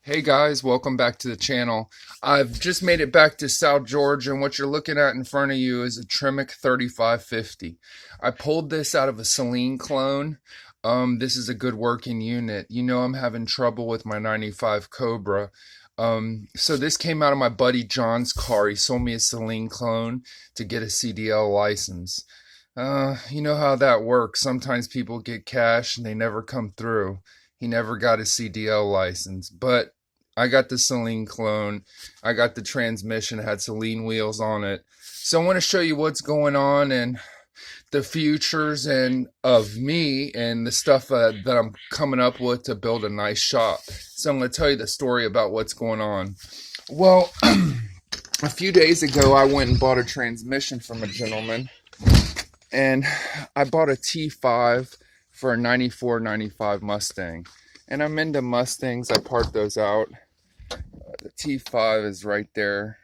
Hey guys, welcome back to the channel. I've just made it back to South Georgia, and what you're looking at in front of you is a Tremec 3550. I pulled this out of a Saleen clone. This is a good working unit. You know I'm having trouble with my 95 Cobra. So this came out of my buddy John's car. He sold me a Saleen clone to get a CDL license. You know how that works. Sometimes people get cash and they never come through. He never got a CDL license, but I got the Saleen clone. I got the transmission, it had Saleen wheels on it. So I want to show you what's going on and the futures and of me and the stuff that I'm coming up with to build a nice shop. So I'm going to tell you the story about what's going on. Well, a few days ago, I went and bought a transmission from a gentleman, and I bought a T5 for a 94, 95 Mustang. And I'm into Mustangs. I parked those out. The T5 is right there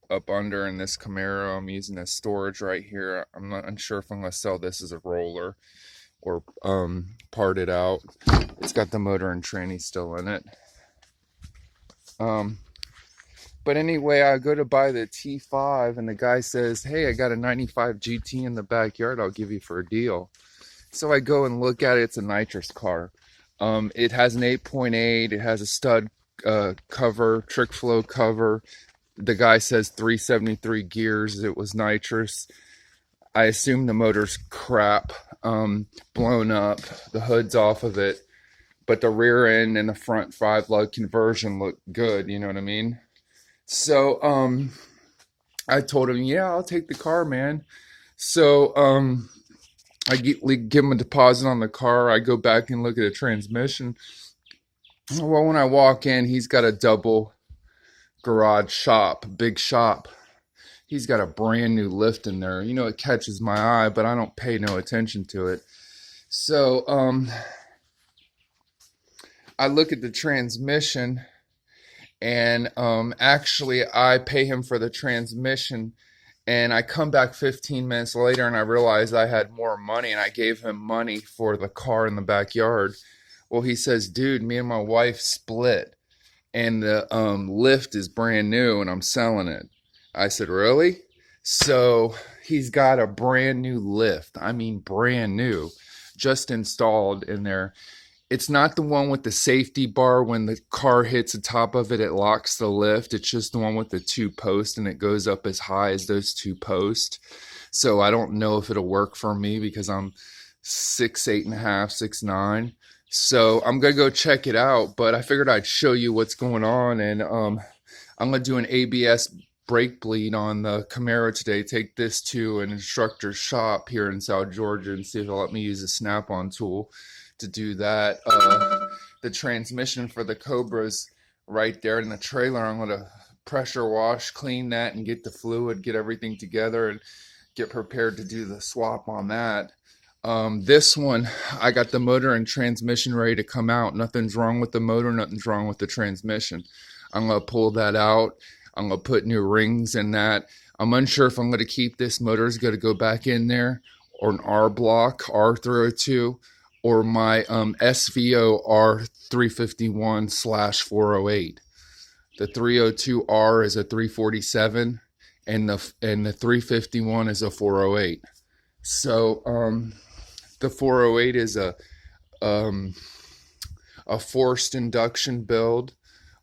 up under in this Camaro. I'm using as storage right here. I'm not unsure if I'm going to sell this as a roller or part it out. It's got the motor and tranny still in it. But anyway, I go to buy the T5 and the guy says, "Hey, I got a 95 GT in the backyard I'll give you for a deal." So I go and look at it. It's a nitrous car. It has an 8.8. It has a stud cover, trick flow cover. The guy says 373 gears. It was nitrous. I assume the motor's crap, blown up. The hood's off of it, but the rear end and the front 5-lug conversion look good. You know what I mean? So I told him, "Yeah, I'll take the car, man." So I give him a deposit on the car. I go back and look at the transmission. Well, when I walk in, he's got a double garage shop, big shop. He's got a brand new lift in there. You know, it catches my eye, but I don't pay no attention to it. So I look at the transmission, and actually I pay him for the transmission. And I come back 15 minutes later and I realized I had more money, and I gave him money for the car in the backyard. Well, he says, "Dude, me and my wife split and the lift is brand new and I'm selling it." I said, "Really?" So he's got a brand new lift. I mean, brand new, just installed in there. It's not the one with the safety bar. When the car hits the top of it, it locks the lift. It's just the one with the 2 posts, and it goes up as high as those 2 posts. So I don't know if it'll work for me because I'm 6'8.5", 6'9". So I'm going to go check it out, but I figured I'd show you what's going on. And I'm going to do an ABS brake bleed on the Camaro today. Take this to an instructor's shop here in South Georgia and see if they'll let me use a snap-on tool to do that. The transmission for the Cobra's right there in the trailer. I'm going to pressure wash, clean that, and get the fluid, get everything together, and get prepared to do the swap on that. This one, I got the motor and transmission ready to come out. Nothing's wrong with the motor, nothing's wrong with the transmission. I'm going to pull that out. I'm going to put new rings in that. I'm unsure if I'm going to keep this motor. Is going to go back in there, or an R block, R302, or my SVO R351/408. The 302R is a 347, and the 351 is a 408. So the 408 is a forced induction build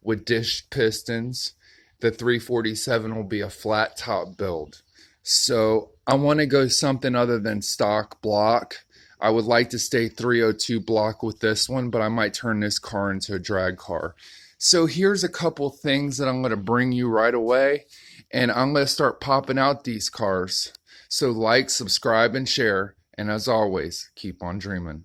with dish pistons. The 347 will be a flat top build. So I want to go something other than stock block. I would like to stay 302 block with this one, but I might turn this car into a drag car. So here's a couple things that I'm going to bring you right away, and I'm going to start popping out these cars. So like, subscribe, and share, and as always, keep on dreaming.